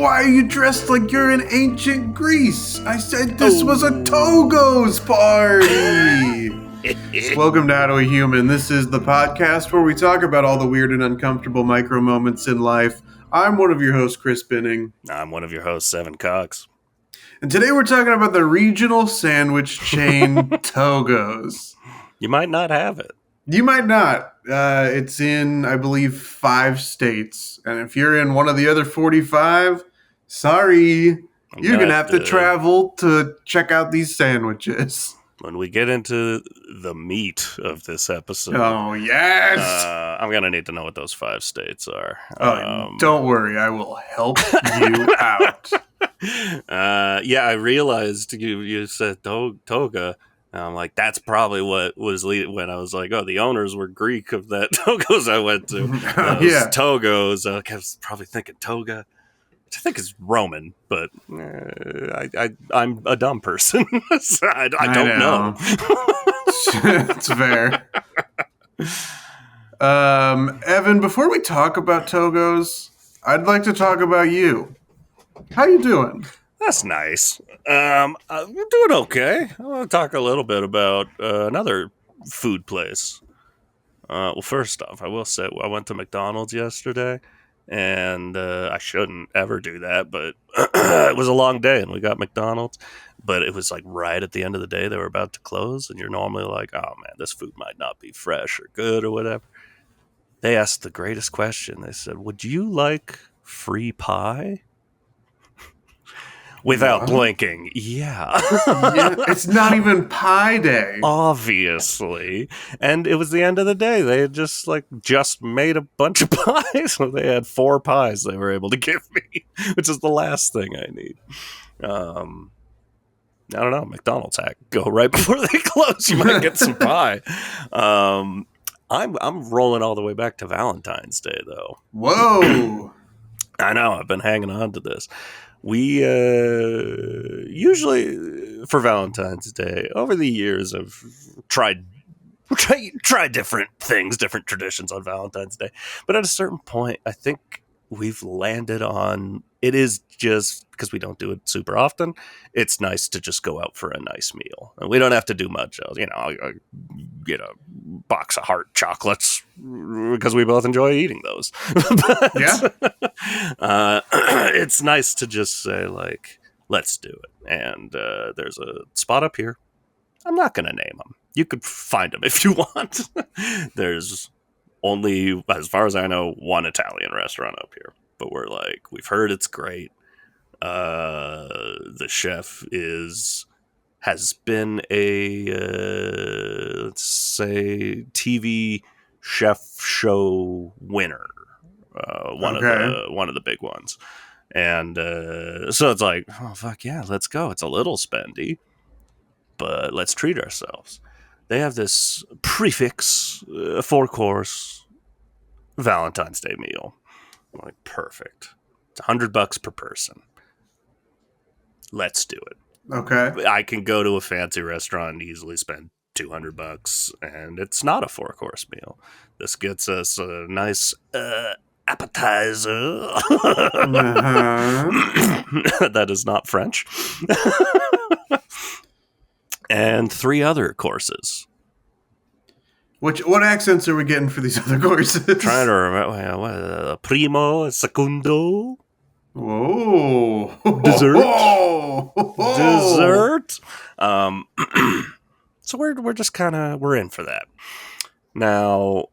Why are you dressed like you're in ancient Greece? I said this was a Togo's party. Welcome to HowDoWeHuman. This is the podcast where we talk about all the weird and uncomfortable micro moments in life. I'm one of your hosts, Chris Binning. I'm one of your hosts, Evan Cox. And today we're talking about the regional sandwich chain Togo's. You might not have it. You might not. It's in, I believe, 5 states. And if you're in one of the other 45, sorry. You're going to have to travel to check out these sandwiches. When we get into the meat of this episode. Oh, yes. I'm going to need to know what those 5 states are. Don't worry. I will help you out. I realized you said Toga. And I'm like, that's probably what was leading when I was like, oh, the owners were Greek of that Togo's I went to. Yeah. Togo's. I was probably thinking Toga, which I think is Roman, but I'm a dumb person. So I don't know. It's fair. Evan, before we talk about Togo's, I'd like to talk about you. How you doing? That's nice. I'm doing okay. I want to talk a little bit about another food place. Well, first off, I will say I went to McDonald's yesterday, and I shouldn't ever do that, but it was a long day, and we got McDonald's, but it was like right at the end of the day, they were about to close, and you're normally like, oh man, this food might not be fresh or good or whatever. They asked the greatest question. They said, would you like free pie? Without blinking. Yeah. It's not even pie day. Obviously. And it was the end of the day. They had just made a bunch of pies. So they had 4 pies they were able to give me, which is the last thing I need. I don't know. McDonald's hack. Go right before they close. You might get some pie. I'm rolling all the way back to Valentine's Day, though. Whoa. I know. I've been hanging on to this. We usually for Valentine's Day over the years have tried different things, different traditions on Valentine's Day. But at a certain point, I think we've landed on it is just because we don't do it super often. It's nice to just go out for a nice meal, and we don't have to do much else. You know, I get a box of Heart chocolates because we both enjoy eating those. But, yeah, it's nice to just say like, let's do it. And there's a spot up here. I'm not going to name them. You could find them if you want. There's only, as far as I know, one Italian restaurant up here. But we've heard it's great. The chef has been a, let's say, TV chef show winner. One of the big ones. And so it's like, oh, fuck yeah, let's go. It's a little spendy, but let's treat ourselves. They have this prefix 4-course Valentine's Day meal. I'm like, perfect. It's $100 per person. Let's do it. Okay. I can go to a fancy restaurant and easily spend $200, and it's not a 4-course meal. This gets us a nice appetizer. That is not French. And 3 other courses. What accents are we getting for these other courses? Trying to remember. Primo, secundo. Whoa. Dessert. Whoa. Dessert. So we're just kind of, we're in for that. Now,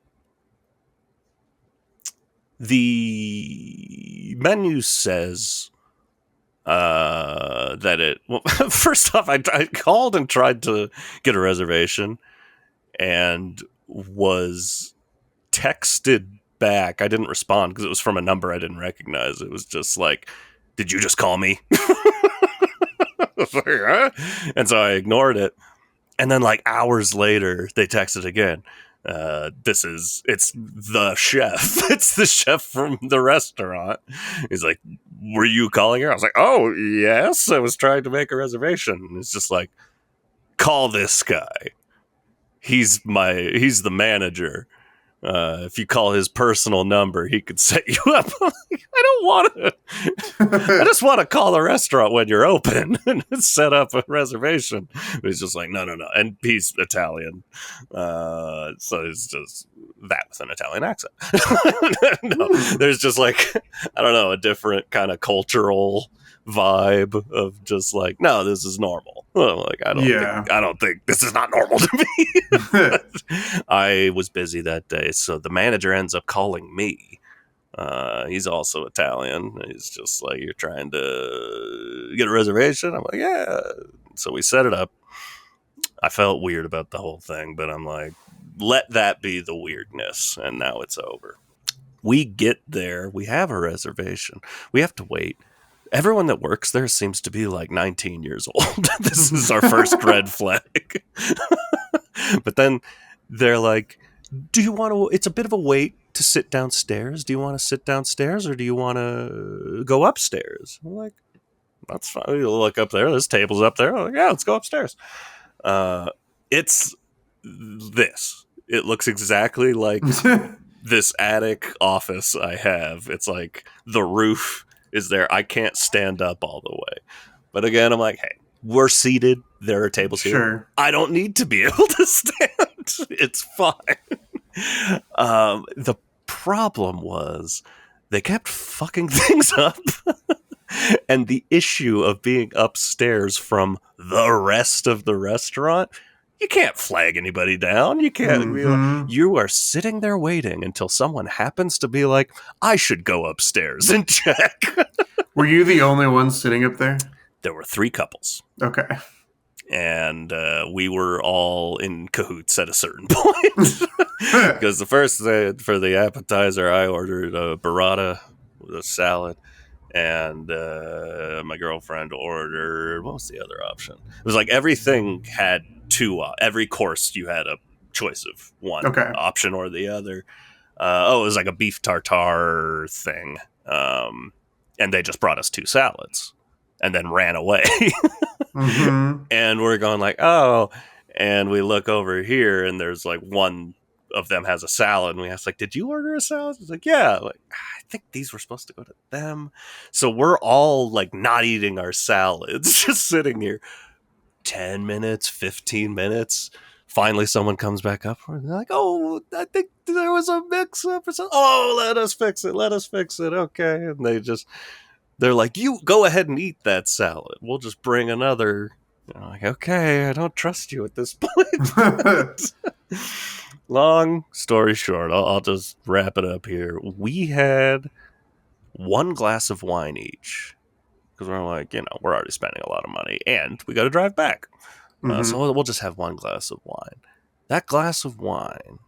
the menu says that it, well, first off, I called and tried to get a reservation and was texted back. I didn't respond because it was from a number I didn't recognize. It was just like, did you just call me? And so I ignored it. And then hours later, they texted again. It's the chef. It's the chef from the restaurant. He's like, were you calling her? I was like, oh, yes. I was trying to make a reservation. And it's just like, call this guy. He's the manager. If you call his personal number, he could set you up. I'm like, I don't want to. I just want to call a restaurant when you're open and set up a reservation. But he's just like, no. And he's Italian. So it's just that with an Italian accent. No, there's just like, I don't know, a different kind of cultural vibe of just like, no, this is normal. Well, like, I don't think this is not normal to me. I was busy that day, so the manager ends up calling me. He's also Italian. He's just like, you're trying to get a reservation? I'm like, yeah. So we set it up. I felt weird about the whole thing, but I'm like, let that be the weirdness, and now it's over. We get there. We have a reservation. We have to wait. Everyone that works there seems to be like 19 years old. This is our first red flag. But then they're like, do you want to, it's a bit of a wait to sit downstairs. Do you want to sit downstairs or do you want to go upstairs? I'm like, that's fine. You look up there. There's tables up there. I'm like, yeah, let's go upstairs. It's this. It looks exactly like this attic office I have. It's like the roof is there. I can't stand up all the way. But again, I'm like, hey, we're seated. There are tables here. Sure. I don't need to be able to stand. It's fine. The problem was they kept fucking things up. And the issue of being upstairs from the rest of the restaurant, you can't flag anybody down. You can't. You are sitting there waiting until someone happens to be like, I should go upstairs and check. Were you the only one sitting up there? There were 3 couples. Okay. And we were all in cahoots at a certain point. Because the first, for the appetizer, I ordered a burrata with a salad. And my girlfriend ordered, what was the other option? It was like everything had 2, every course you had a choice of one option or the other. It was like a beef tartare thing. And they just brought us 2 salads and then ran away. And we're going like, oh, and we look over here and there's like one of them has a salad, and we asked like, did you order a salad? It's like, yeah. Like, I think these were supposed to go to them. So we're all like not eating our salads, just sitting here 10 minutes, 15 minutes. Finally someone comes back up and they're like, oh, I think there was a mix up or something. Oh, let us fix it. Okay. And they're like, you go ahead and eat that salad, we'll just bring another. I'm like, okay, I don't trust you at this point. Long story short, I'll just wrap it up here. We had 1 glass of wine each because we're like, we're already spending a lot of money and we got to drive back. So we'll just have 1 glass of wine. That glass of wine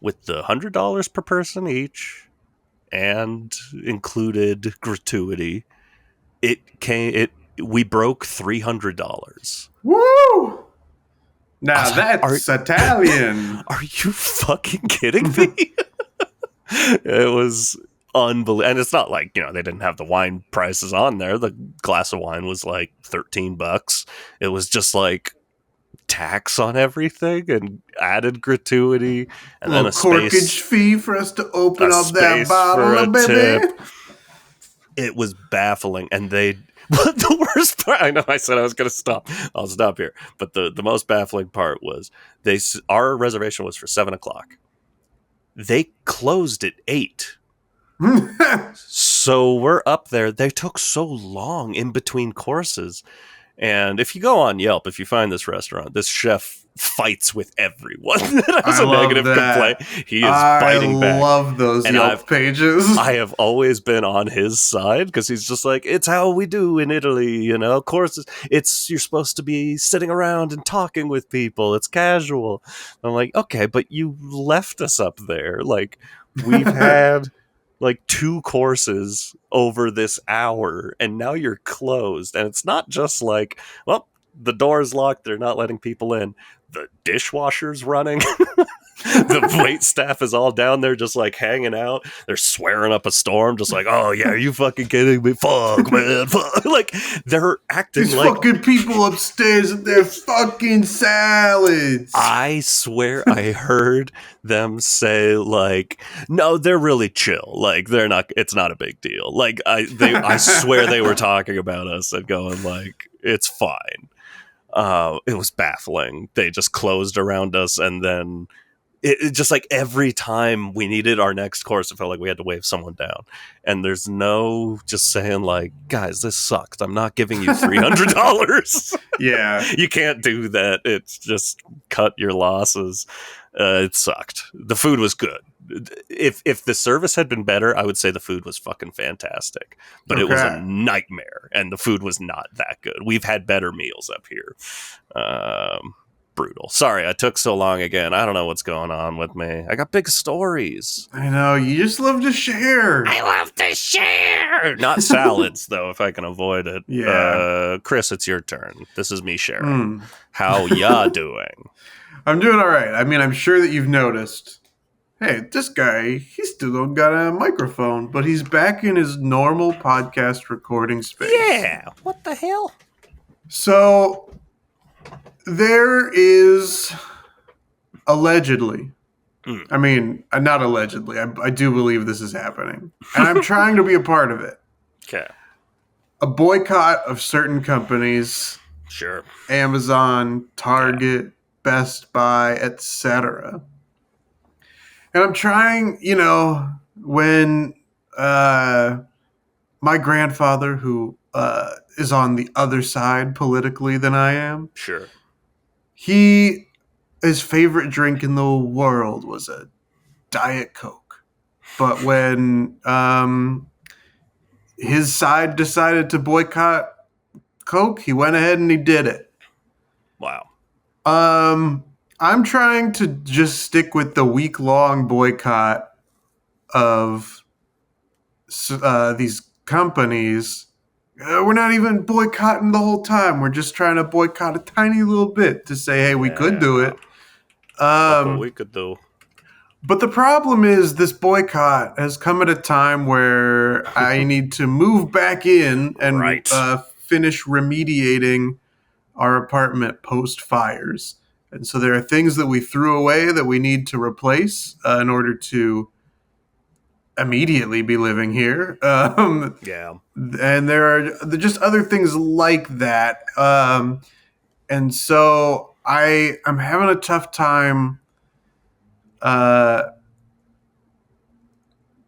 with the $100 per person each and included gratuity, we broke $300. Woo! Now that's Italian. Are you fucking kidding me? It was unbelievable. And it's not like, they didn't have the wine prices on there. The glass of wine was like $13. It was just like tax on everything and added gratuity and then a corkage fee for us to open up that bottle, baby. Tip. It was baffling. And but the worst part, I know I said I was going to stop. I'll stop here. But the most baffling part was our reservation was for 7:00. They closed at 8. So we're up there. They took so long in between courses. And if you go on Yelp, if you find this restaurant, this chef fights with everyone that has a negative complaint. He is biting back. I love those Yelp pages. I have always been on his side because he's just like, it's how we do in Italy, courses. You're supposed to be sitting around and talking with people. It's casual. I'm like, okay, but you left us up there. Like, we've had like 2 courses over this hour and now you're closed. And it's not just like, well, the door's locked, they're not letting people in. the dishwasher's running. The wait staff is all down there just like hanging out. They're swearing up a storm, just like, oh yeah, are you fucking kidding me? Fuck, man, fuck. Like, they're acting These like fucking people upstairs and their fucking salads. I swear I heard them say like, no, they're really chill. Like, they're not, it's not a big deal. Like, I swear they were talking about us and going like, it's fine. It was baffling. They just closed around us, and then it just like every time we needed our next course, it felt like we had to wave someone down. And there's no just saying like, guys, this sucks. I'm not giving you $300. Yeah. You can't do that. It's just cut your losses. It sucked. The food was good. If the service had been better, I would say the food was fucking fantastic. But it was a nightmare, and the food was not that good. We've had better meals up here. Brutal. Sorry, I took so long again. I don't know what's going on with me. I got big stories. I know, you just love to share. I love to share. Not salads, though, if I can avoid it. Yeah. Chris, it's your turn. This is me sharing. How ya doing? I'm doing all right. I mean, I'm sure that you've noticed. Hey, this guy, he still don't got a microphone, but he's back in his normal podcast recording space. Yeah. What the hell? So, there is allegedly, I mean, not allegedly, I do believe this is happening, and I'm trying to be a part of it. Okay. A boycott of certain companies. Sure. Amazon, Target, Best Buy, etc. And I'm trying, when my grandfather, who is on the other side politically than I am, sure, his favorite drink in the world was a Diet Coke. But when his side decided to boycott Coke, he went ahead and he did it. Wow. I'm trying to just stick with the week-long boycott of these companies. We're not even boycotting the whole time. We're just trying to boycott a tiny little bit to say, hey, we could do it. Look what we could do. But the problem is this boycott has come at a time where I need to move back in and finish remediating our apartment post-fires. And so there are things that we threw away that we need to replace in order to immediately be living here. Yeah. And there are just other things like that. And so I'm having a tough time not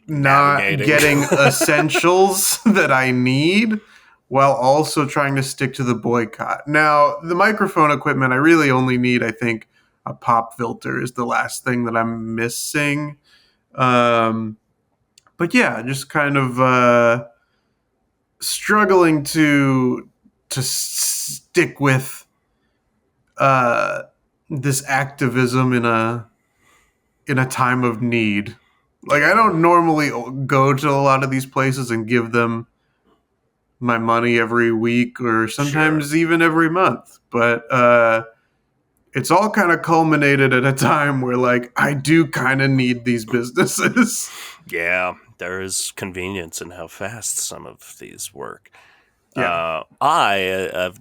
getting essentials that I need, while also trying to stick to the boycott. Now, the microphone equipment, I really only need, I think, a pop filter is the last thing that I'm missing. But yeah, just kind of struggling to stick with this activism in a time of need. Like, I don't normally go to a lot of these places and give them my money every week or sometimes even every month. But it's all kind of culminated at a time where, like, I do kind of need these businesses. Yeah, there is convenience in how fast some of these work. Yeah. I've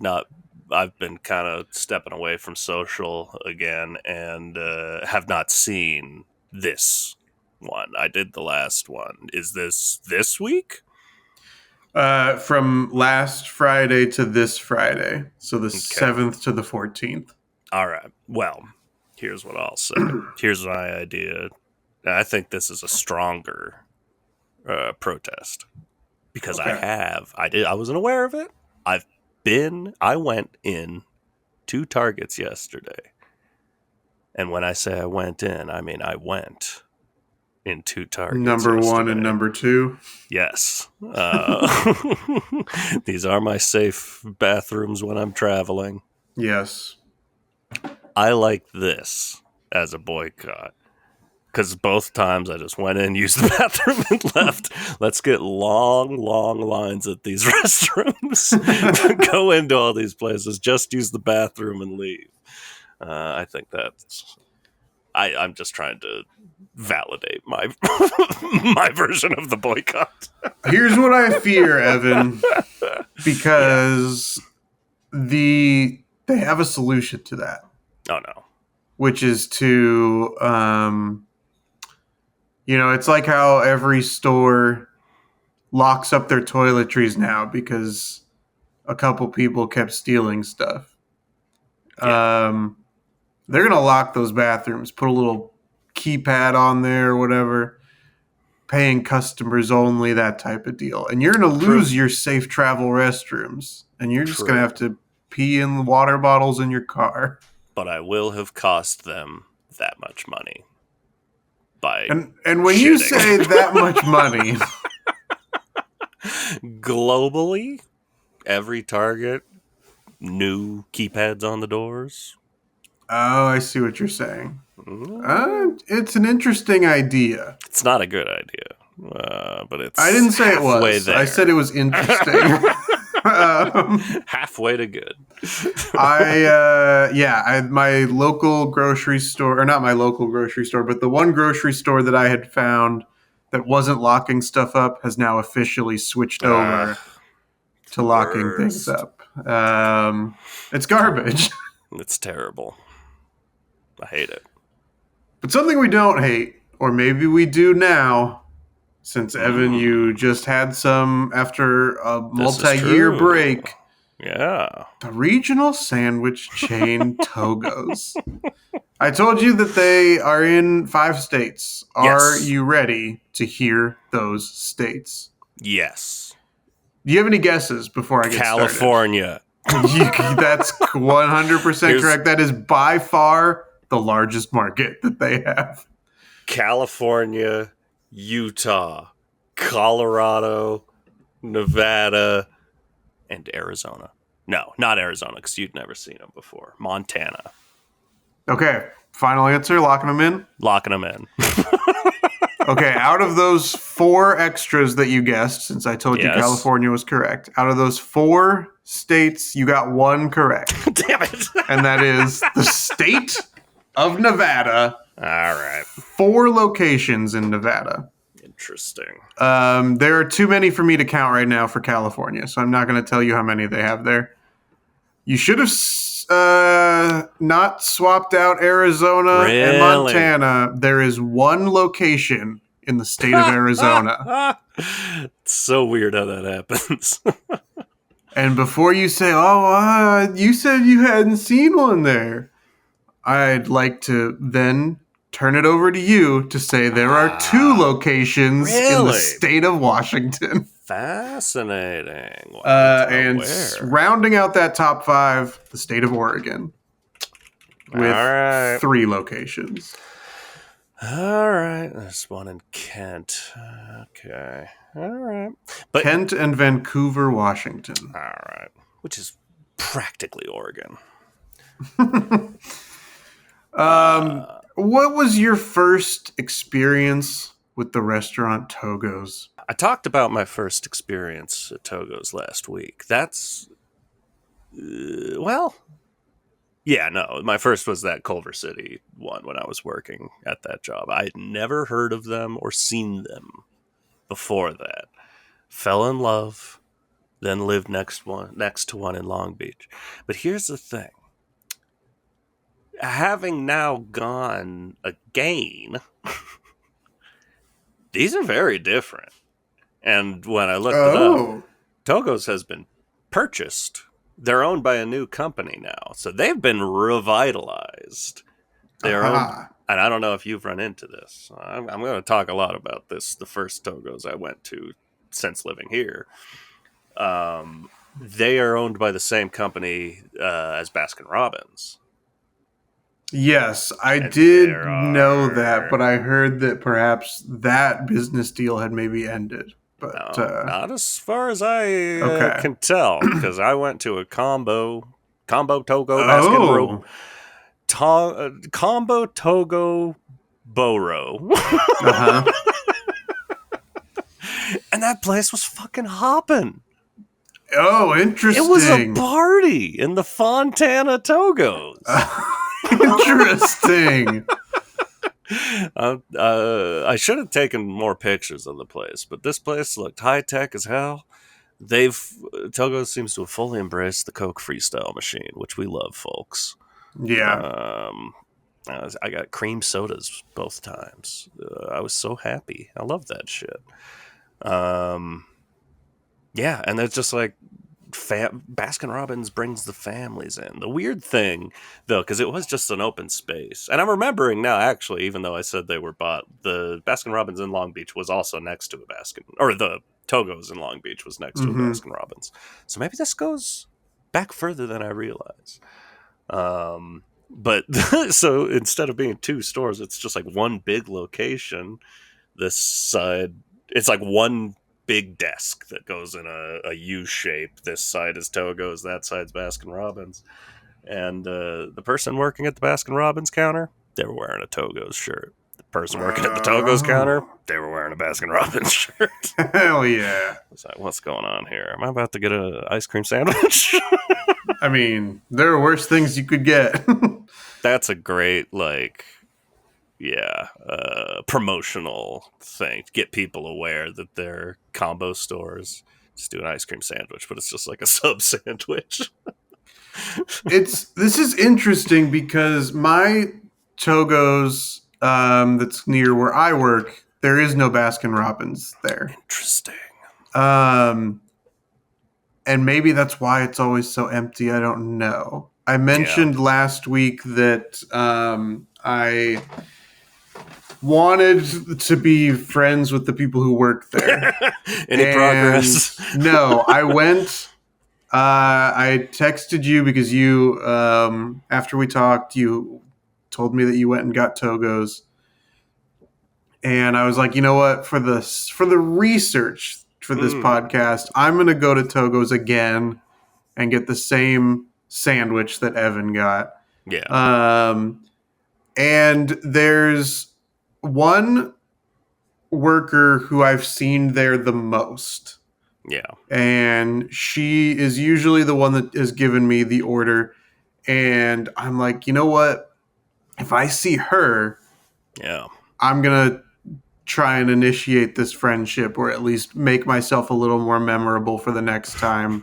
been kind of stepping away from social again and have not seen this one. I did the last one. Is this week? From last Friday to this Friday. So the 7th to the 14th. All right. Well, here's what I'll say. Here's my idea. I think this is a stronger protest because I wasn't aware of it. I went in 2 Targets yesterday. And when I say I went in, I mean I went in 2 Targets Number yesterday. 1 and number 2? Yes. These are my safe bathrooms when I'm traveling. Yes. I like this as a boycott. Because both times I just went in, used the bathroom, and left. Let's get long lines at these restrooms. Go into all these places, just use the bathroom and leave. I think that's. I'm just trying to validate my my version of the boycott. Here's what I fear, Evan, because they have a solution to that. Oh no. Which is to, it's like how every store locks up their toiletries now because a couple people kept stealing stuff. Yeah. They're going to lock those bathrooms, put a little keypad on there or whatever, paying customers only, that type of deal. And you're going to lose your safe travel restrooms, and you're just going to have to pee in the water bottles in your car. But I will have cost them that much money. And when you say that much money... Globally, every Target, new keypads on the doors. Oh, I see what you're saying. It's an interesting idea. It's not a good idea, but it's I didn't say it was. There. I said it was interesting. Halfway to good. My local grocery store, or not my local grocery store, but the one grocery store that I had found that wasn't locking stuff up has now officially switched over to locking things up. It's garbage. It's terrible. I hate it. But something we don't hate, or maybe we do now, since Evan, you just had some after a multi-year break. Yeah. The regional sandwich chain Togo's. I told you that they are in 5 states. Are you ready to hear those states? Yes. Do you have any guesses before I get California. started? That's 100% correct. That is by far the largest market that they have. California, Utah, Colorado, Nevada, and Arizona. No, not Arizona, because you'd never seen them before. Montana. Okay, final answer, locking them in? Locking them in. Okay, out of those 4 extras that you guessed, since I told you California was correct, out of those 4 states, you got 1 correct. Damn it. And that is the state of Nevada. All right. 4 locations in Nevada. Interesting. There are too many for me to count right now for California, so I'm not going to tell you how many they have there. You should have not swapped out Arizona and Montana. There is 1 location in the state of Arizona. It's so weird how that happens. And before you say, you said you hadn't seen one there, I'd like to then turn it over to you to say there are 2 locations in the state of Washington. Fascinating. And rounding out that top 5, the state of Oregon. With 3 locations. All right. There's one in Kent. Okay. All right. But Kent and Vancouver, Washington. All right. Which is practically Oregon. What was your first experience with the restaurant Togo's? I talked about my first experience at Togo's last week. That's, my first was that Culver City one when I was working at that job. I had never heard of them or seen them before that. Fell in love, then lived next to one in Long Beach. But here's the thing. Having now gone again, these are very different. And when I looked it up, Togo's has been purchased. They're owned by a new company now. So they've been revitalized. They're owned, and I don't know if you've run into this. I'm going to talk a lot about this, the first Togo's I went to since living here. They are owned by the same company as Baskin-Robbins. Yes, I did know that, but I heard that perhaps that business deal had maybe ended. But not as far as I can tell, because I went to a combo Togo Baskin-Robbins. Combo Togo Boro. And that place was fucking hopping. Oh, interesting. It was a party in the Fontana Togos. Interesting. I should have taken more pictures of the place, but this place looked high tech as hell. Togo seems to have fully embraced the Coke freestyle machine, which we love, folks. Yeah. I got cream sodas both times. I was so happy. I love that shit. Yeah, and it's just like Baskin Robbins brings the families in. The weird thing, though, because it was just an open space, and I'm remembering now, actually, even though I said they were bought, the Baskin Robbins in Long Beach was also next to a the Togo's in Long Beach was next to a Baskin Robbins. So maybe this goes back further than I realize. But so instead of being two stores, it's just like one big location. This side, it's like one big desk that goes in a U shape. This side is Togo's, that side's Baskin Robbins. And the person working at the Baskin Robbins counter, they were wearing a Togo's shirt. The person working at the Togo's counter, they were wearing a Baskin Robbins shirt. Hell yeah. I was like, what's going on here? Am I about to get an ice cream sandwich? I mean, there are worse things you could get. That's a great, promotional thing to get people aware that they're combo stores. Just do an ice cream sandwich, but it's just like a sub sandwich. This is interesting because my Togo's that's near where I work, there is no Baskin Robbins there. Interesting. And maybe that's why it's always so empty. I don't know. I mentioned last week that I wanted to be friends with the people who work there. Any progress? No, I went. I texted you because you, after we talked, you told me that you went and got Togo's, and I was like, you know what? For the research for this podcast, I'm gonna go to Togo's again and get the same sandwich that Evan got. Yeah. And there's one worker who I've seen there the most. Yeah. And she is usually the one that has given me the order. And I'm like, you know what? If I see her, I'm going to try and initiate this friendship, or at least make myself a little more memorable for the next time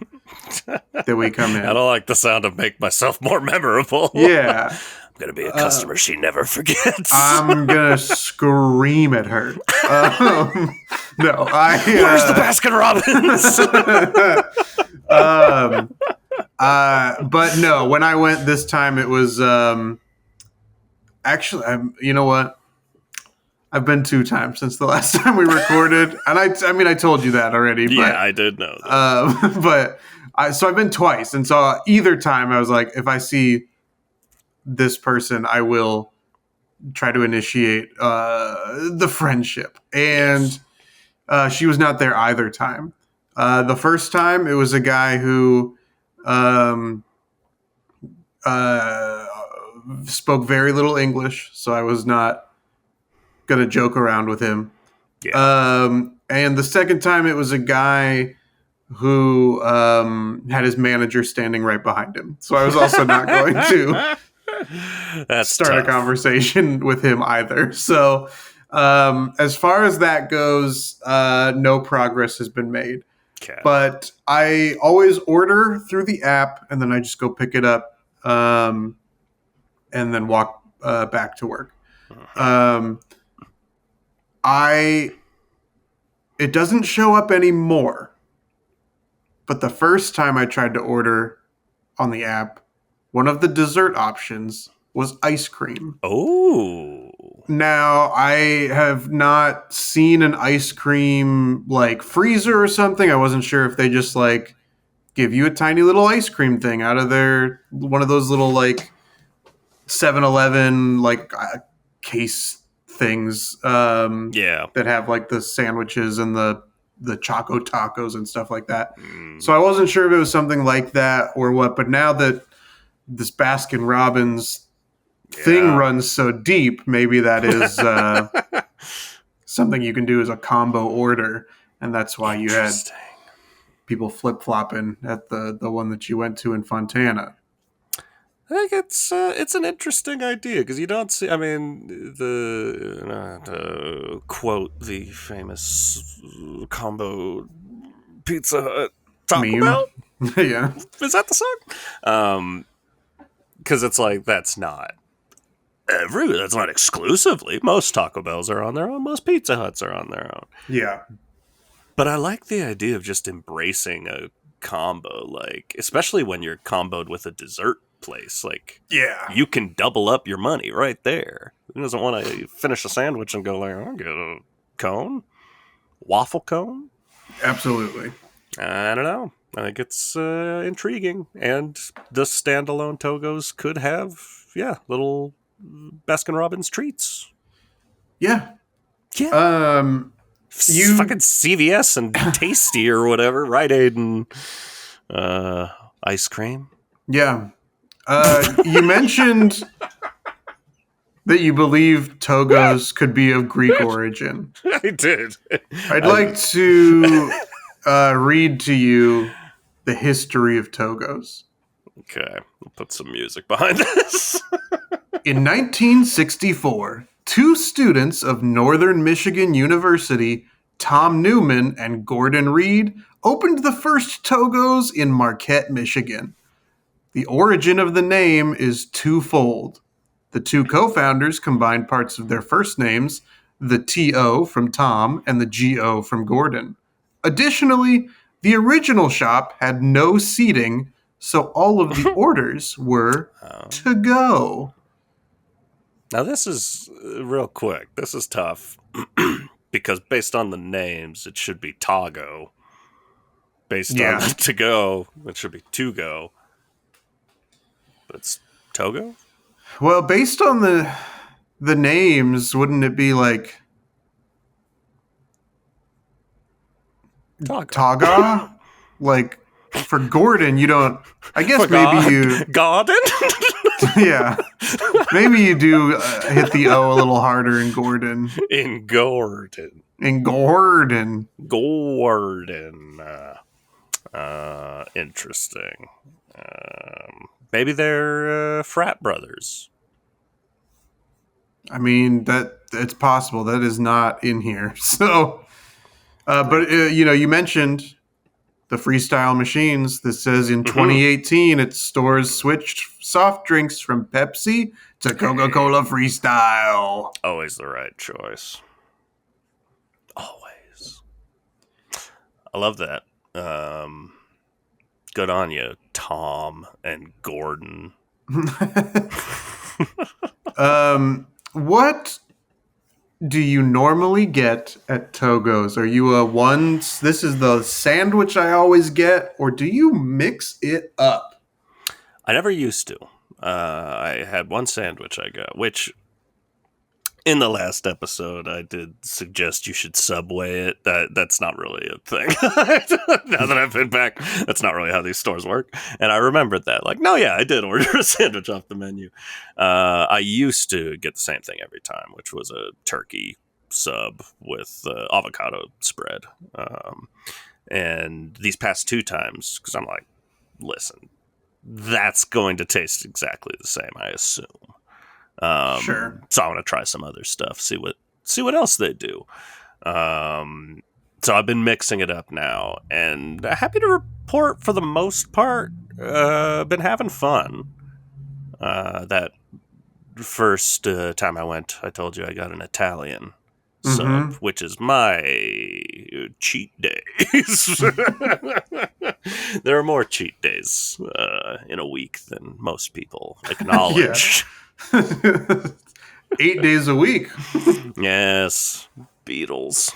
that we come in. I don't like the sound of make myself more memorable. Yeah. I'm going to be a customer she never forgets. I'm going to scream at her. No, Where's the Baskin Robbins? But no, when I went this time, it was actually, you know what? I've been 2 times since the last time we recorded, and I told you that already. But, yeah, I did know that. So I've been twice, and so either time I was like, if I see this person, I will try to initiate the friendship. And she was not there either time. The first time, it was a guy who spoke very little English, so I was not going to joke around with him. Yeah. And the second time, it was a guy who had his manager standing right behind him. So I was also not going to start a conversation with him either. So as far as that goes, no progress has been made. Okay. But I always order through the app, and then I just go pick it up and then walk back to work. It doesn't show up anymore. But the first time I tried to order on the app, one of the dessert options was ice cream. Oh. Now, I have not seen an ice cream freezer or something. I wasn't sure if they just give you a tiny little ice cream thing out of one of those little 7-Eleven case things that have the sandwiches and the Choco Tacos and stuff like that. So I wasn't sure if it was something like that or what, but now that this Baskin Robbins thing runs so deep, maybe that is something you can do as a combo order, and that's why you had people flip-flopping at the one that you went to in Fontana. think it's an interesting idea because you don't see. I mean, to quote the famous combo Pizza Hut Taco Meme. Bell. Yeah. Is that the song? Because it's like that's not exclusively. Most Taco Bells are on their own. Most Pizza Huts are on their own. Yeah. But I like the idea of just embracing a combo, like especially when you're comboed with a dessert place. Like, Yeah. you can double up your money right there. Who doesn't want to finish a sandwich and go like, I'll get a cone, waffle cone? Absolutely. I don't know. I think it's intriguing, and the standalone Togos could have, little Baskin Robbins treats. Yeah. Yeah. You Fucking CVS and Tasty or whatever, Rite Aid and ice cream. Yeah. You mentioned that you believe Togos could be of Greek origin. I did. I'd like to read to you the history of Togos. Okay, we'll put some music behind this. In 1964, two students of Northern Michigan University, Tom Newman and Gordon Reed, opened the first Togos in Marquette, Michigan. The origin of the name is twofold. The two co-founders combined parts of their first names, the T.O. from Tom and the G.O. from Gordon. Additionally, the original shop had no seating, so all of the orders were to go. Now this is real quick. This is tough because based on the names, it should be Togo. Based on the to go, it should be to go. But it's Togo? Well, based on the names, wouldn't it be like Taga? Like for Gordon, you don't. I guess maybe you. Gordon? Yeah. Maybe you do hit the O a little harder in Gordon. In Gordon. Gordon. Interesting. Maybe they're frat brothers. I mean, it's possible. That is not in here. So, but you mentioned the freestyle machines. This says in 2018, its stores switched soft drinks from Pepsi to Coca-Cola Freestyle. Always the right choice. Always. I love that. Good on you, Tom and Gordon. What do you normally get at Togo's? Are you a this is the sandwich I always get, or do you mix it up? I never used to. I had one sandwich I got, which in the last episode I did suggest you should Subway it. That's not really a thing. Now that I've been back, that's not really how these stores work. And I remembered that. Like, no, yeah, I did order a sandwich off the menu. I used to get the same thing every time, which was a turkey sub with avocado spread. And these past two times, because I'm like, listen, that's going to taste exactly the same, I assume. Sure. So I want to try some other stuff, see what else they do. So I've been mixing it up now, and happy to report for the most part, been having fun. That first time I went, I told you I got an Italian sub, which is my cheat days. There are more cheat days in a week than most people acknowledge. 8 days a week. Yes, Beatles.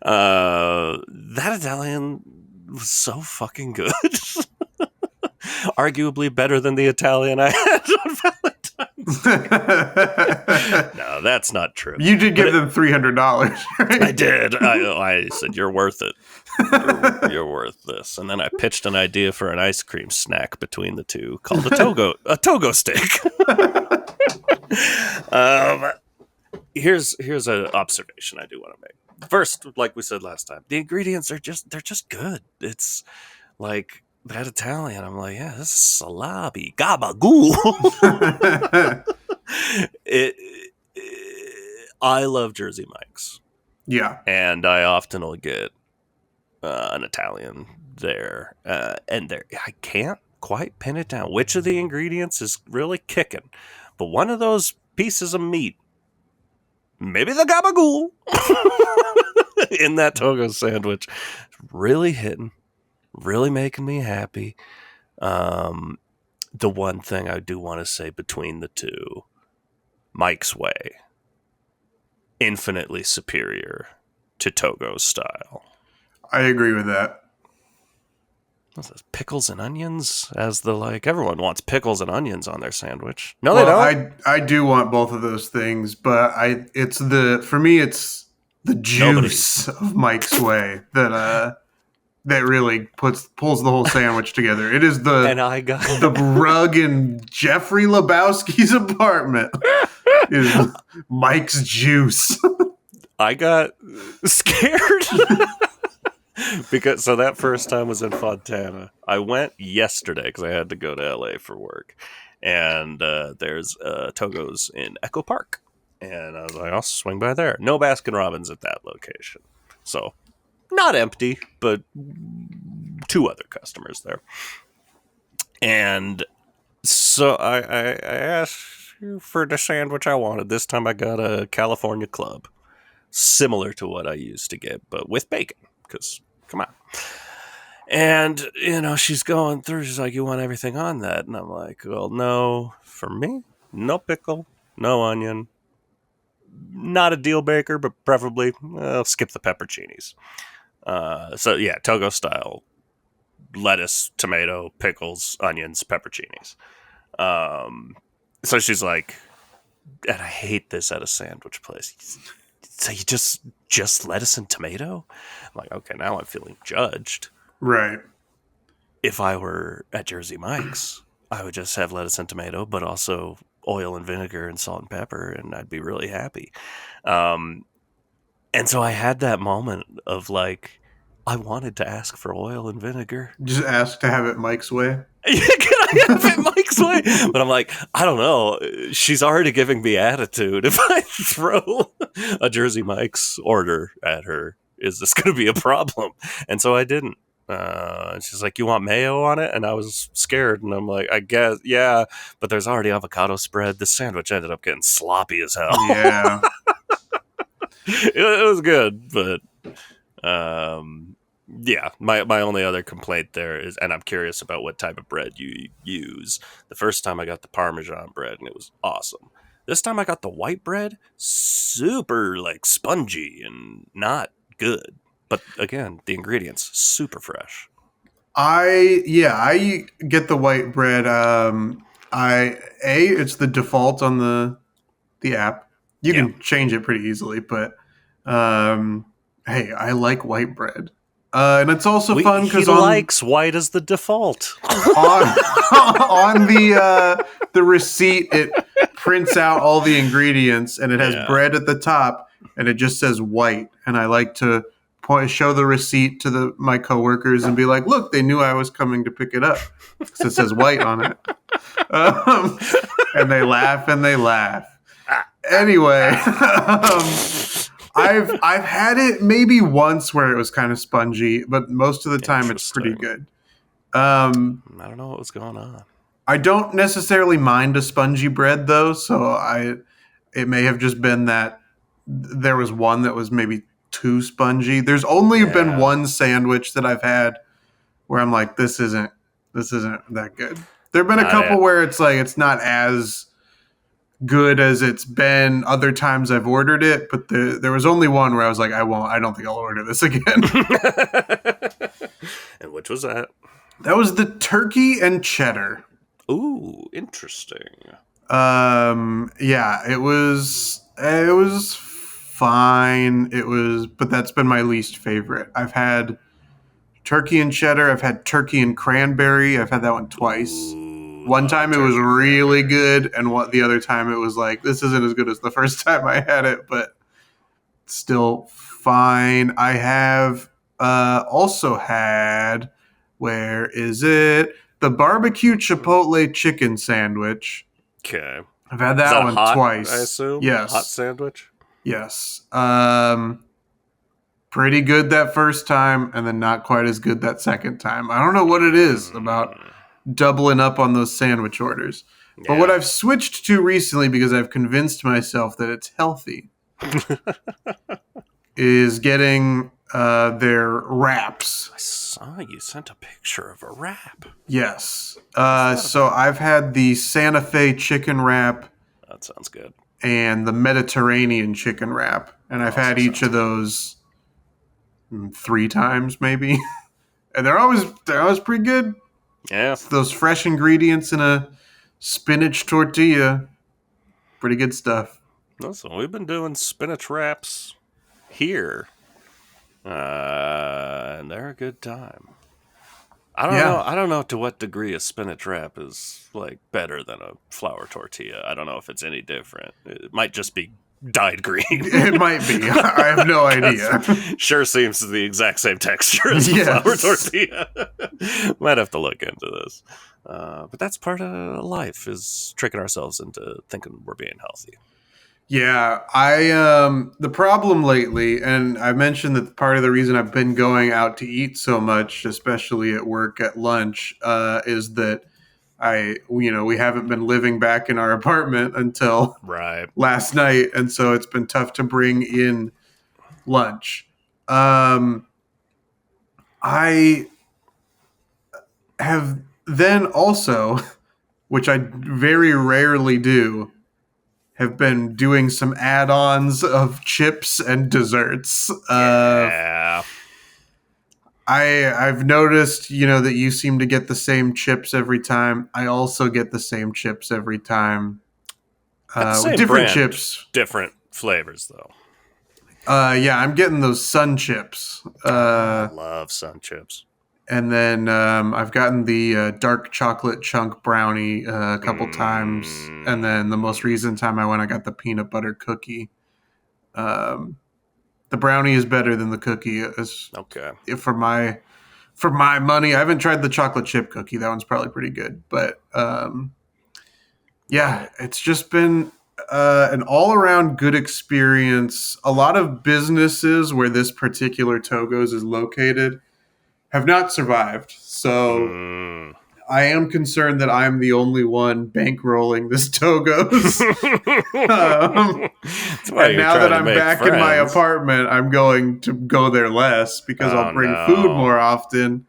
That Italian was so fucking good. Arguably better than the Italian I had on Valentine's Day. No, that's not true. You did give them $300, right? I did. I said, you're worth it. You're worth this. And then I pitched an idea for an ice cream snack between the two called a Togo steak. Here's an observation I do want to make. First, like we said last time, the ingredients they're just good. It's like that Italian, I'm like, yeah, this is salami, gabagool. it, I love Jersey Mike's, Yeah, and I often will get an Italian there, and there I can't quite pin it down which of the ingredients is really kicking, but one of those pieces of meat, maybe the gabagool, in that Togo sandwich, really hitting, really making me happy. The one thing I do want to say between the two, Mike's Way, infinitely superior to Togo style. I agree with that. What's this, pickles and onions? As the everyone wants pickles and onions on their sandwich. No, Well, they don't. I do want both of those things, but for me it's the Nobody. juice of Mike's Way that really pulls the whole sandwich together. It is And I got the rug in Jeffrey Lebowski's apartment is Mike's juice. I got scared. Because that first time was in Fontana. I went yesterday because I had to go to LA for work, and there's Togo's in Echo Park, and I was like, I'll swing by there. No Baskin Robbins at that location, so not empty, but two other customers there. And so I asked for the sandwich I wanted. This time I got a California Club, similar to what I used to get, but with bacon, because come on. And, she's going through, she's like, you want everything on that? And I'm like, well, no, for me, no pickle, no onion, not a deal breaker, but preferably, I'll skip the pepperoncinis. So, yeah, Togo style, lettuce, tomato, pickles, onions, pepperoncinis. So she's like, and I hate this at a sandwich place. So you just lettuce and tomato? I'm like, okay, now I'm feeling judged. Right. If I were at Jersey Mike's, I would just have lettuce and tomato, but also oil and vinegar and salt and pepper, and I'd be really happy. And so I had that moment of I wanted to ask for oil and vinegar. Just ask to have it Mike's Way. Can I have it Mike's Way? But I'm like, I don't know. She's already giving me attitude. If I throw a Jersey Mike's order at her, is this going to be a problem? And so I didn't. She's like, you want mayo on it? And I was scared. And I'm like, I guess, yeah. But there's already avocado spread. The sandwich ended up getting sloppy as hell. Yeah. It was good, but yeah, my only other complaint there is, and I'm curious about what type of bread you use. The first time I got the Parmesan bread, and it was awesome. This time I got the white bread, super spongy and not good. But again, the ingredients super fresh. I get the white bread. It's the default on the app. You can change it pretty easly, but hey, I like white bread. And it's also fun because he likes white as the default. on the receipt, it prints out all the ingredients, and it has bread at the top, and it just says white. And I like to show the receipt to my coworkers and be like, "Look, they knew I was coming to pick it up because it says white on it." And they laugh and they laugh. Anyway. I've had it maybe once where it was kind of spongy, but most of the time it's pretty good. I don't know what was going on. I don't necessarily mind a spongy bread though, so it may have just been that there was one that was maybe too spongy. There's only been one sandwich that I've had where I'm like, this isn't that good. There've been a couple where it's it's not as good as it's been other times I've ordered it, but there was only one where I was like, I don't think I'll order this again. And which was that? That was the turkey and cheddar. Ooh, interesting. Yeah, it was fine. But that's been my least favorite. I've had turkey and cheddar. I've had turkey and cranberry. I've had that one twice. Ooh. One time it was really good, and the other time it was like, this isn't as good as the first time I had it, but still fine. I have also had Where is it? The barbecue chipotle chicken sandwich. Okay. I've had Is that that one hot, twice. I assume? Yes. Hot sandwich? Yes. Pretty good that first time, and then not quite as good that second time. I don't know what it is about doubling up on those sandwich orders. But what I've switched to recently, because I've convinced myself that it's healthy, is getting their wraps. I saw you sent a picture of a wrap. Yes. So I've had the Santa Fe chicken wrap. That sounds good. And the Mediterranean chicken wrap. And I've had each of those 3 times, maybe. And they're always pretty good. Yeah. It's those fresh ingredients in a spinach tortilla. Pretty good stuff. Listen, we've been doing spinach wraps here. And they're a good time. I don't know to what degree a spinach wrap is like better than a flour tortilla. I don't know if it's any different. It might just be dyed green. It might be. I have no idea. Sure seems the exact same texture as a flour tortilla. Might have to look into this. But that's part of life, is tricking ourselves into thinking we're being healthy. Yeah, the problem lately, and I mentioned that part of the reason I've been going out to eat so much, especially at work at lunch, is that we haven't been living back in our apartment until last night, and so it's been tough to bring in lunch. I have then also, which I very rarely do, have been doing some add-ons of chips and desserts. I've noticed, that you seem to get the same chips every time. I also get the same chips every time. Same different brand, chips. Different flavors, though. I'm getting those Sun chips. I love Sun chips. And then I've gotten the dark chocolate chunk brownie a couple times. And then the most recent time I went, I got the peanut butter cookie. The brownie is better than the cookie. Okay. For my money. I haven't tried the chocolate chip cookie. That one's probably pretty good. But it's just been an all-around good experience. A lot of businesses where this particular Togo's is located have not survived. So I am concerned that I'm the only one bankrolling this Togo's. And now that I'm back in my apartment, I'm going to go there less because I'll bring food more often.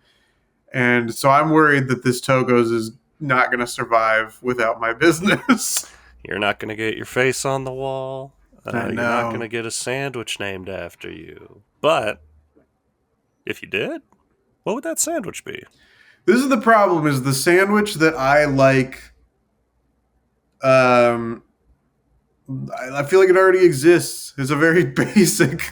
And so I'm worried that this Togo's is not going to survive without my business. You're not going to get your face on the wall. I know. You're not going to get a sandwich named after you. But if you did, what would that sandwich be? This is the problem, is the sandwich that I like, I feel like it already exists. It's a very basic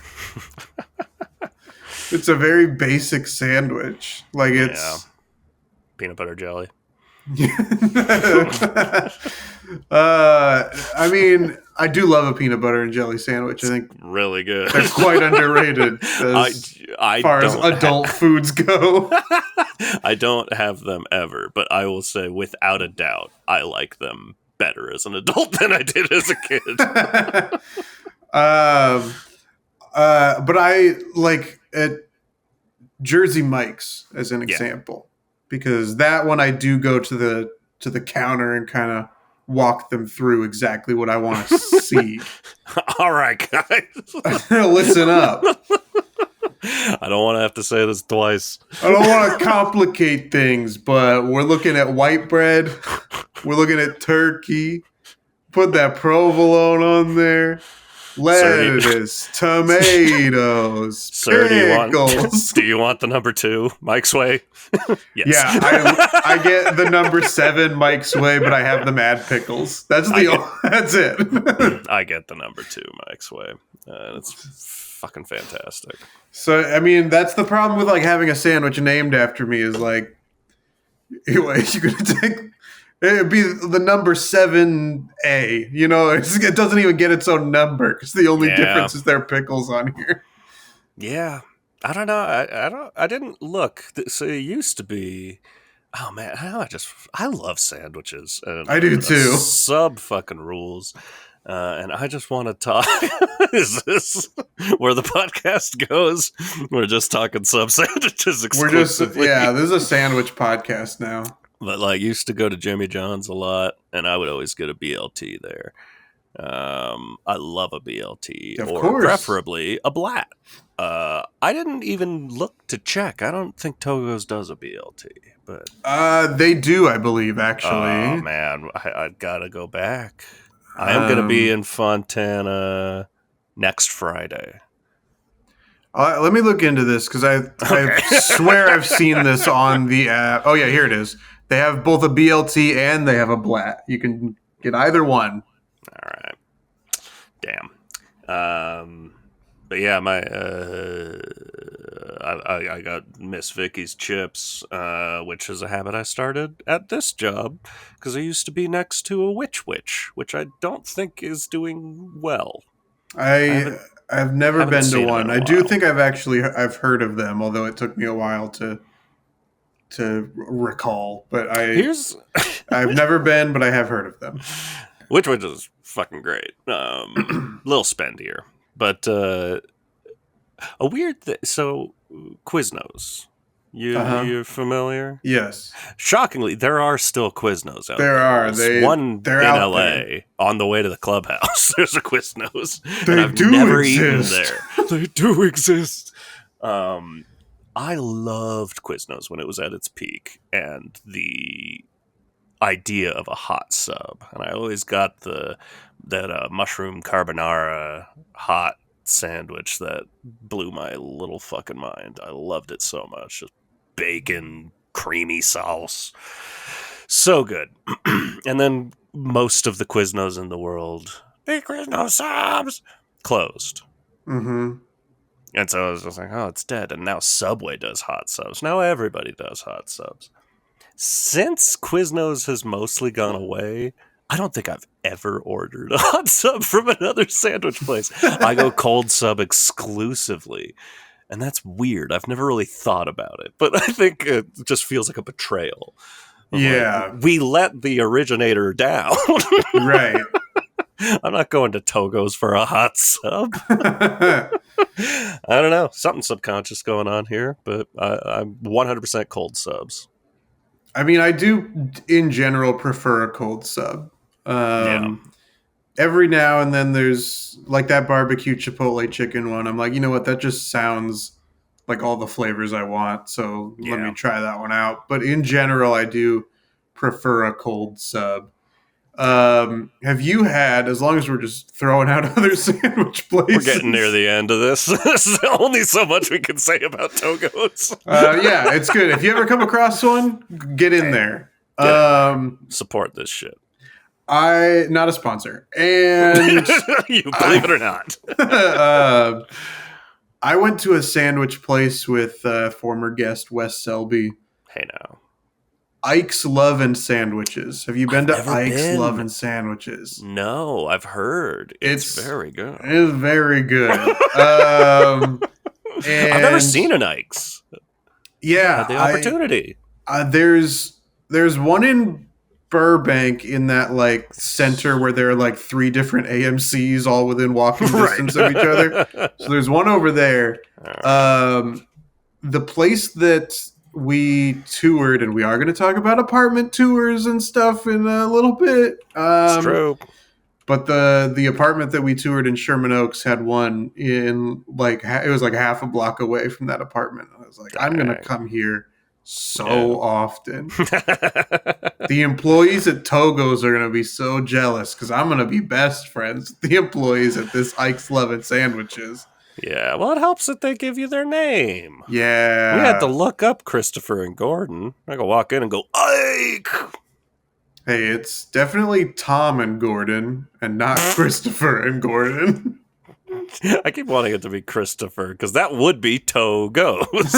it's a very basic sandwich. Like it's peanut butter jelly. I mean, I do love a peanut butter and jelly sandwich. I think really good. They're quite underrated as far as adult foods go. I don't have them ever, but I will say without a doubt, I like them better as an adult than I did as a kid. But I like at Jersey Mike's as an example, because that one I do go to the counter and kind of walk them through exactly what I want to see. All right, guys. Listen up. I don't want to have to say this twice. I don't want to complicate things, but we're looking at white bread. We're looking at turkey. Put that provolone on there. Lettuce, tomatoes, pickles. Do you want the number 2, Mike's Way? Yes. Yeah, I get the number 7 Mike's Way, but I have them add pickles. That's it. I get the number 2 Mike's Way. It's fucking fantastic. So, I mean, that's the problem with like having a sandwich named after me is like, anyway, you're gonna take. It'd be the number 7A. It doesn't even get its own number because the only difference is there are pickles on here. Yeah. I don't know. I didn't look. So it used to be. Oh man, I love sandwiches and I do a too. sub fucking rules. And I just want to talk. Is this where the podcast goes? We're just talking sub sandwiches We're just, exclusively. yeah, this is a sandwich podcast now. But like, used to go to Jimmy John's a lot, and I would always get a BLT there. I love a BLT, Of or course. preferably a Blat. I didn't even look to check. I don't think Togo's does a BLT, but They do, I believe, oh actually. man, I gotta go back. I am gonna be Um, in Fontana next Friday. Let me look into this because I Okay. swear I've seen this on the app. Oh yeah, here it is. They have both a BLT and they have a Blat. You can get either one. All right. Damn. But yeah, I got Miss Vicky's chips, which is a habit I started at this job because I used to be next to a which I don't think is doing well. I I I've never haven't been to seen him in one. a I do while. think I've heard of them, although it took me a while to recall. But Here's I've never been, but I have heard of them. which is fucking great. Little spendier, but a weird thing. So Quiznos, Uh huh. you're familiar? Yes, Shockingly, there are still Quiznos out there there. are. There's one They're in out there. LA on the way to the clubhouse. There's a Quiznos, and They I've do never eaten exist. there. They do exist. I loved Quiznos when it was at its peak, and the idea of a hot sub, and I always got that mushroom carbonara hot sandwich that blew my little fucking mind. I loved it so much. Just bacon, creamy sauce. So good. And then most of the Quiznos in the world, big Quiznos subs, closed. Mm-hmm. And so I was just like, oh, it's dead. And now Subway does hot subs. Now everybody does hot subs. Since Quiznos has mostly gone away, I don't think I've ever ordered a hot sub from another sandwich place. I go cold sub exclusively. And that's weird. I've never really thought about it. But I think it just feels like a betrayal. Of like, Yeah. we let the originator down. Right. I'm not going to Togo's for a hot sub. I don't know. Something subconscious going on here, but I'm 100% cold subs. I mean, I do in general prefer a cold sub. Yeah. Every now and then there's like that barbecue chipotle chicken one. I'm like, you know what? That just sounds like all the flavors I want. So let me Yeah. try that one out. But in general, I do prefer a cold sub. Have you had, as long as we're just throwing out other sandwich places? We're getting near the end of this. There's only so much we can say about Togo's. Yeah, it's good. If you ever come across one, get in there. Support this shit. Not a sponsor. And You believe it or not. I went to a sandwich place with former guest Wes Selby. Hey now. Ike's Love and Sandwiches. Have you been to never Ike's been. Love and Sandwiches? No, I've heard. It's very good. It is very good. I've never seen an Ike's. Yeah, Had the opportunity. There's one in Burbank in that like center where there are like 3 different AMCs all within walking distance of each other. So there's one over there. The place that we toured, and we are going to talk about apartment tours and stuff in a little bit. It's true. But the apartment that we toured in Sherman Oaks had one in like it was like half a block away from that apartment. I was like, I'm going to come here so often. The employees at Togo's are going to be so jealous because I'm going to be best friends with the employees at this Ike's Love and Sandwiches. Yeah, well, it helps that they give you their name. Yeah. We had to look up Christopher and Gordon. I could walk in and go, Ike! Hey, it's definitely Tom and Gordon and not Christopher and Gordon. I keep wanting it to be Christopher because that would be Togo's.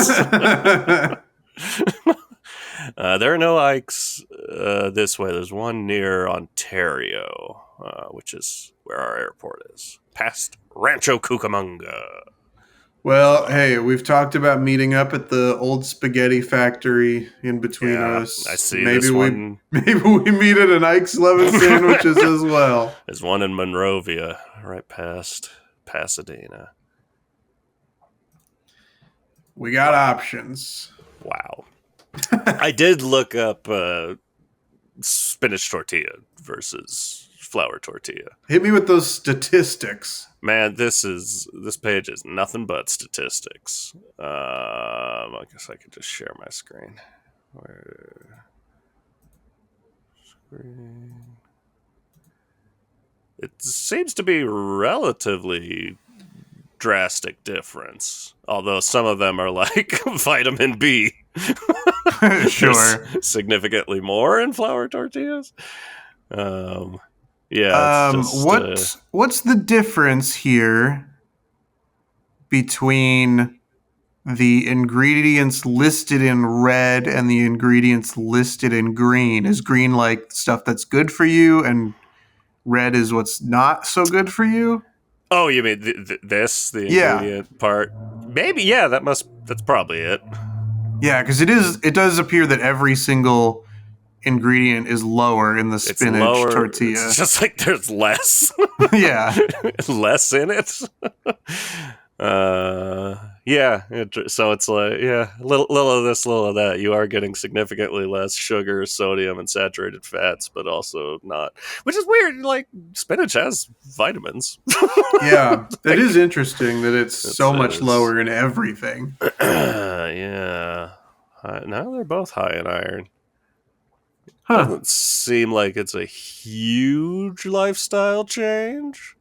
There are no Ikes this way. There's one near Ontario, which is where our airport is. Past Rancho Cucamonga. Well, hey, we've talked about meeting up at the old spaghetti factory in between Yeah, I us. see Maybe this we one. maybe we meet at an Ike's Lovin' Sandwiches as well. There's one in Monrovia, right past Pasadena. We got options. Wow. I did look up spinach tortilla versus flour tortilla. Hit me with those statistics. Man, this page is nothing but statistics. I guess I could just share my screen. It seems to be relatively drastic difference, although some of them are like vitamin B. Sure. There's significantly more in flour tortillas. Yeah, it's just What's the difference here between the ingredients listed in red and the ingredients listed in green? Is green like stuff that's good for you, and red is what's not so good for you? Oh, you mean the ingredient part? Maybe, yeah. That's probably it. Yeah, because it does appear that every single ingredient is lower in the spinach tortilla. It's just like there's less. Yeah. Less in it. Yeah. So it's like, yeah, little of this, little of that. You are getting significantly less sugar, sodium, and saturated fats, but also not, which is weird. Like spinach has vitamins. Yeah, that is interesting that it's so much lower in everything. Yeah. No, they're both high in iron. Huh. Doesn't seem like it's a huge lifestyle change.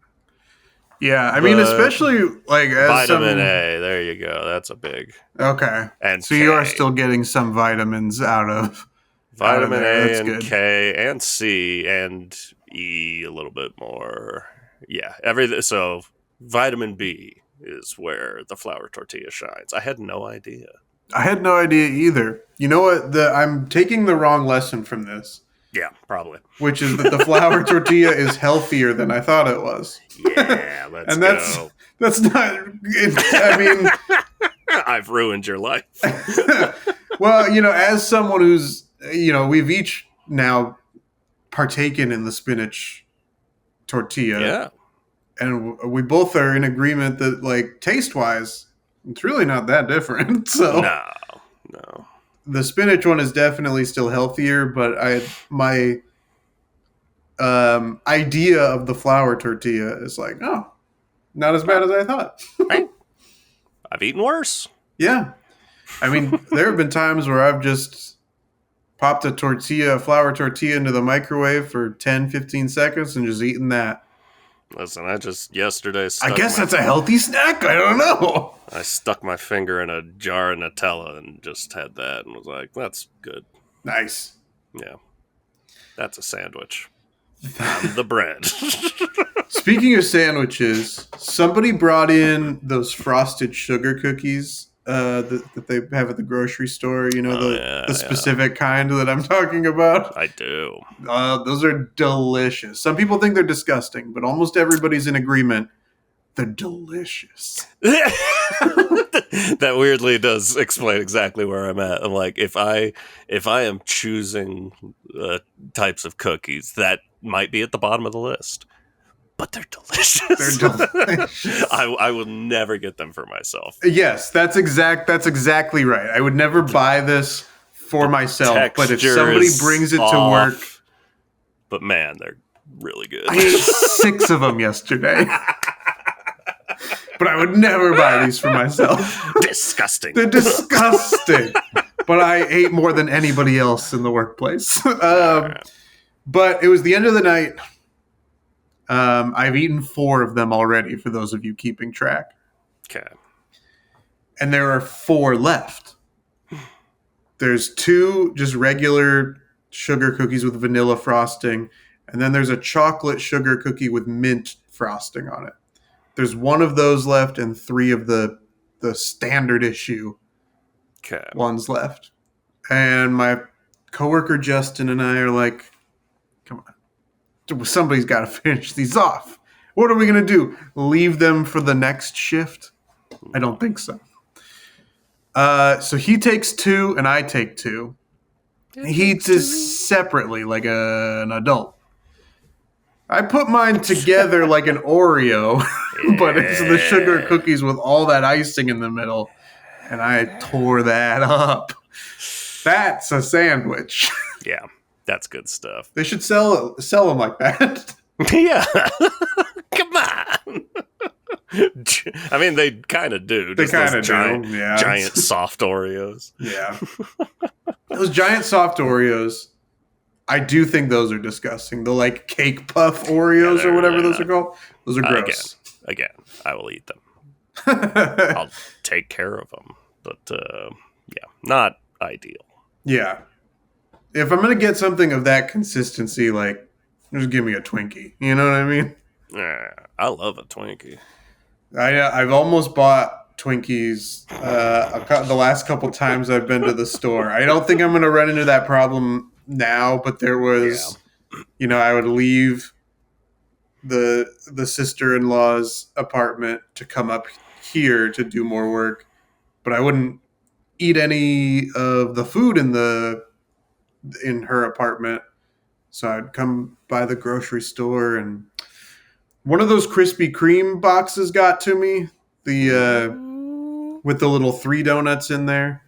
Yeah, I mean, especially like as vitamin A. There you go. That's a big. Okay. And so K. you are still getting some vitamins out of vitamin A That's and good. K and C and E a little bit more. Yeah, so vitamin B is where the flour tortilla shines. I had no idea. I had no idea either. You know what? I'm taking the wrong lesson from this. Yeah, probably. Which is that the flour tortilla is healthier than I thought it was. Yeah, let's and go. That's not. I mean, I've ruined your life. Well, as someone who's, we've each now partaken in the spinach tortilla. Yeah. And we both are in agreement that, like, taste-wise, it's really not that different. So No. The spinach one is definitely still healthier, but my idea of the flour tortilla is like, oh, not as bad as I thought. Right. I've eaten worse. Yeah. I mean, there have been times where I've just popped a flour tortilla into the microwave for 10, 15 seconds and just eaten that. Listen, I just yesterday I guess that's a healthy snack. I don't know. I stuck my finger in a jar of Nutella and just had that and was like, that's good. Nice. Yeah. That's a sandwich. On the bread. Speaking of sandwiches, somebody brought in those frosted sugar cookies that they have at the grocery store. The specific kind that I'm talking about. I do. Those are delicious. Some people think they're disgusting, but almost everybody's in agreement. They're delicious. That weirdly does explain exactly where I'm at. I'm like, if I am choosing types of cookies, that might be at the bottom of the list. But they're delicious. They're delicious. I will never get them for myself. Yes, that's exactly right. I would never buy this for myself, but if somebody brings it to work. But man, they're really good. I ate 6 of them yesterday. But I would never buy these for myself. Disgusting. They're disgusting. But I ate more than anybody else in the workplace. But it was the end of the night. I've eaten 4 of them already, for those of you keeping track. Okay. And there are 4 left. There's 2 just regular sugar cookies with vanilla frosting, and then there's a chocolate sugar cookie with mint frosting on it. There's 1 of those left and 3 of the standard issue ones left. And my coworker Justin and I are like, come on, somebody's got to finish these off. What are we going to do? Leave them for the next shift? I don't think so. So he takes 2 and I take 2. He eats this separately like an adult. I put mine together like an Oreo, but it's the sugar cookies with all that icing in the middle, and I tore that up. That's a sandwich. Yeah, that's good stuff. They should sell them like that. Yeah. Come on. I mean, they kind of do. They kind of do. Yeah. Giant soft Oreos. Yeah. Those giant soft Oreos, I do think those are disgusting. The like cake puff Oreos or whatever those are called. Those are gross. Again, I will eat them. I'll take care of them. But yeah, not ideal. Yeah. If I'm going to get something of that consistency, like, just give me a Twinkie. You know what I mean? Yeah, I love a Twinkie. I've almost bought Twinkies the last couple times I've been to the store. I don't think I'm going to run into that problem now, but there was, I would leave the sister-in-law's apartment to come up here to do more work, but I wouldn't eat any of the food in her apartment. So I'd come by the grocery store, and one of those Krispy Kreme boxes got to me, with the little 3 donuts in there.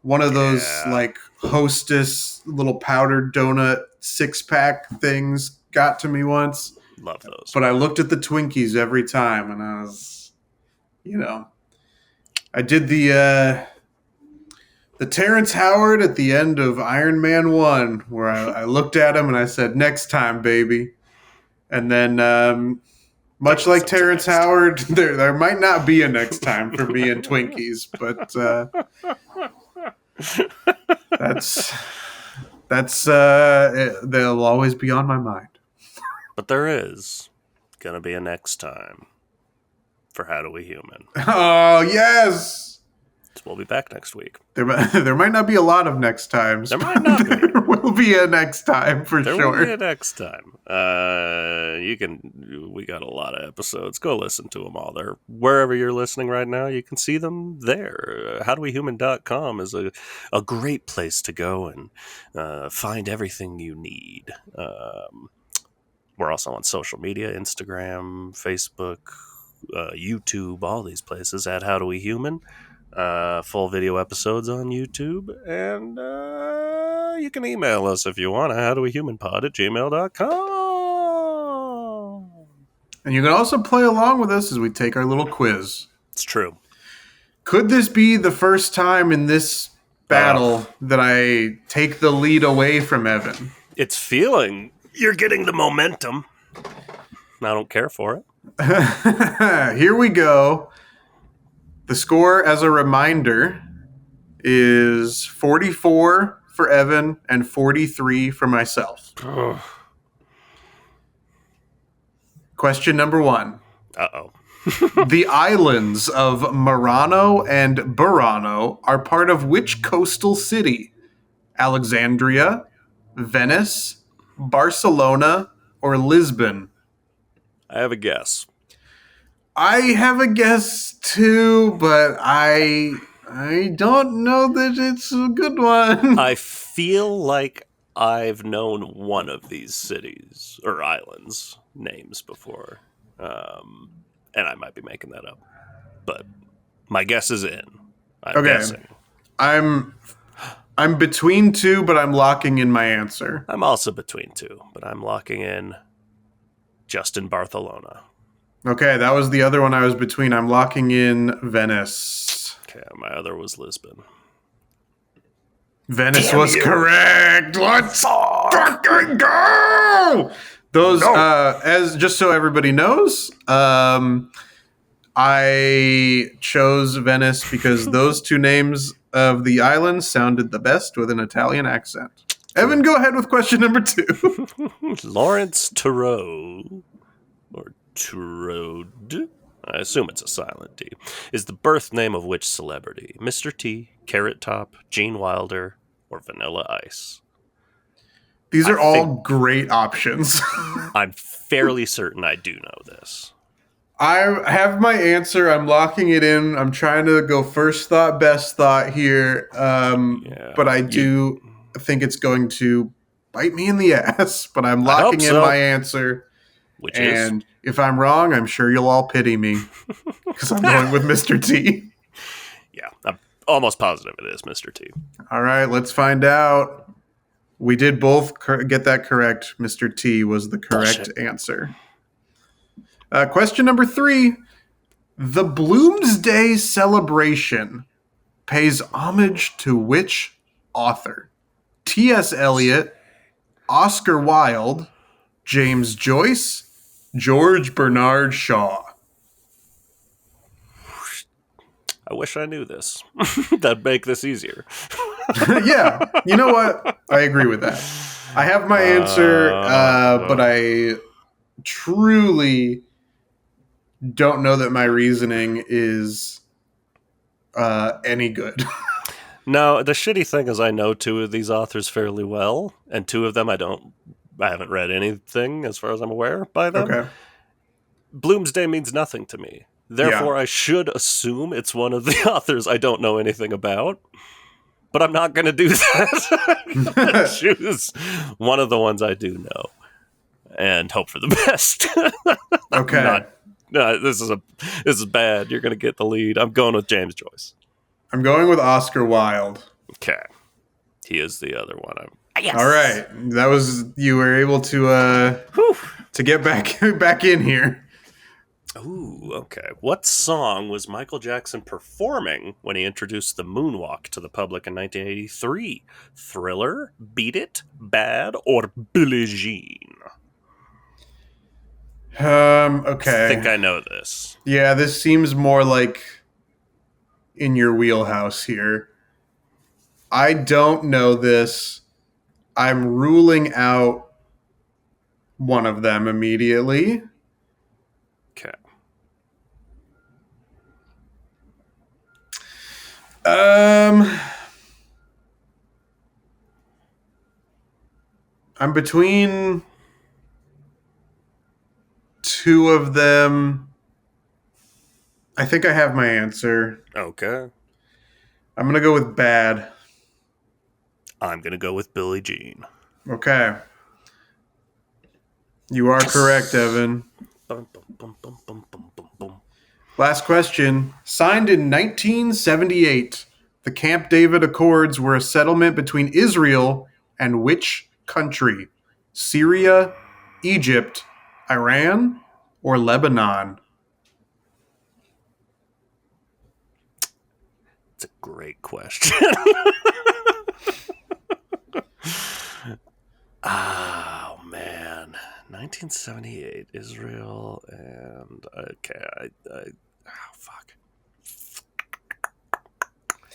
One of those like Hostess little powdered donut 6-pack things got to me once. Love those. But I looked at the Twinkies every time, and I was, I did the Terrence Howard at the end of Iron Man 1, where I looked at him and I said, "Next time, baby." And then, much like Terrence Howard, there might not be a next time for me and Twinkies, but they'll always be on my mind. But there is gonna be a next time for HowDoWeHuman. Oh yes. So we'll be back next week. There might not be a lot of next times. There might not be. There will be a next time for sure. There will be a next time. We got a lot of episodes. Go listen to them all. They're wherever you're listening right now. You can see them there. HowDoWeHuman.com is a great place to go and find everything you need. We're also on social media, Instagram, Facebook, YouTube, all these places at HowDoWeHuman. Full video episodes on YouTube, and you can email us if you want at howdowehumanpod@gmail.com. And you can also play along with us as we take our little quiz. It's true. Could this be the first time in this battle that I take the lead away from Evan? It's feeling you're getting the momentum. I don't care for it. Here we go. The score, as a reminder, is 44 for Evan and 43 for myself. Question number 1. Uh-oh. The islands of Murano and Burano are part of which coastal city? Alexandria, Venice, Barcelona, or Lisbon? I have a guess. I have a guess too, but I don't know that it's a good one. I feel like I've known one of these cities or islands names before, and I might be making that up. But my guess is in. I'm guessing. I'm between 2, but I'm locking in my answer. I'm also between 2, but I'm locking in Justin Barcelona. Okay, that was the other one I was between. I'm locking in Venice. Okay, my other was Lisbon. Venice was correct. Let's fucking go! Those, as just so everybody knows, I chose Venice because those 2 names of the islands sounded the best with an Italian accent. Evan, go ahead with question number 2. Lawrence Turreau, or Turode, I assume it's a silent D, is the birth name of which celebrity? Mr. T, Carrot Top, Gene Wilder, or Vanilla Ice? These are all great options. I'm fairly certain I do know this. I have my answer. I'm locking it in. I'm trying to go first thought, best thought here. But I do think it's going to bite me in the ass. But I'm I hope locking in so. my answer. Which And if I'm wrong, I'm sure you'll all pity me because I'm going with Mr. T. Yeah, I'm almost positive it is Mr. T. All right, let's find out. We did both get that correct. Mr. T was the correct answer. Question number 3. The Bloomsday celebration pays homage to which author? T.S. Eliot, Oscar Wilde, James Joyce, George Bernard Shaw. I wish I knew this. That'd make this easier. Yeah, you know what? I agree with that. I have my answer, but I truly don't know that my reasoning is any good. No, the shitty thing is I know 2 of these authors fairly well, and 2 of them I haven't read anything as far as I'm aware by them. Okay. Bloomsday means nothing to me. Therefore, I should assume it's one of the authors I don't know anything about. But I'm not going to do that. Choose one of the ones I do know and hope for the best. Okay. This is bad. You're going to get the lead. I'm going with James Joyce. I'm going with Oscar Wilde. Okay. He is the other one. Yes. All right. That was, you were able to get back in here. Ooh, okay. What song was Michael Jackson performing when he introduced the moonwalk to the public in 1983? Thriller, Beat It, Bad, or Billie Jean? Okay. I think I know this. Yeah, this seems more like in your wheelhouse here. I don't know this. I'm ruling out one of them immediately. Okay. I'm between 2 of them. I think I have my answer. Okay. I'm going to go with Bad. I'm going to go with Billie Jean. Okay. You are correct, Evan. Bum, bum, bum, bum, bum, bum, bum. Last question. Signed in 1978, the Camp David Accords were a settlement between Israel and which country? Syria, Egypt, Iran, or Lebanon? It's a great question. Oh, man. 1978, Israel, and... Okay, fuck.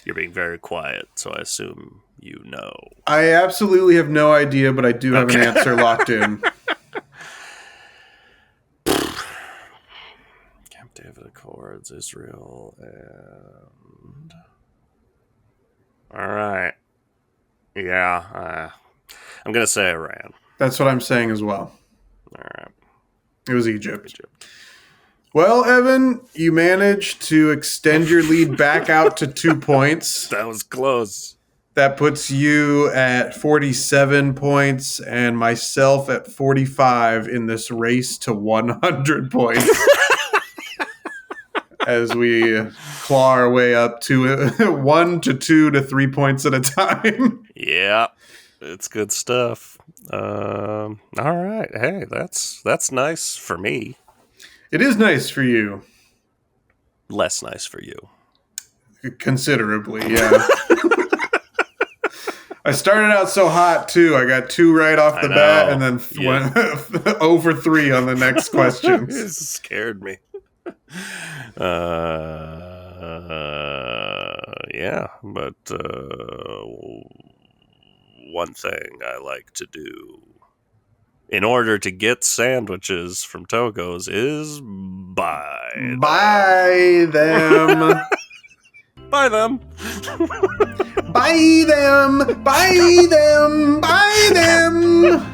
You're being very quiet, so I assume you know. I absolutely have no idea, but I do have an answer locked in. Camp David Accords, Israel, and... All right. Yeah, I'm going to say Iran. That's what I'm saying as well. All right. It was Egypt. Well, Evan, you managed to extend your lead back out to 2 points. That was close. That puts you at 47 points and myself at 45 in this race to 100 points. As we claw our way up to 1 to 2 to 3 points at a time. Yeah, it's good stuff. All right. Hey, that's nice for me. It is nice for you. Less nice for you. Considerably, yeah. I started out so hot, too. I got 2 right off the bat and then went 0 for 3 on the next questions. It scared me. Yeah, but one thing I like to do in order to get sandwiches from Togo's is buy them. Buy them. Buy them. Buy them. Buy them. Buy them.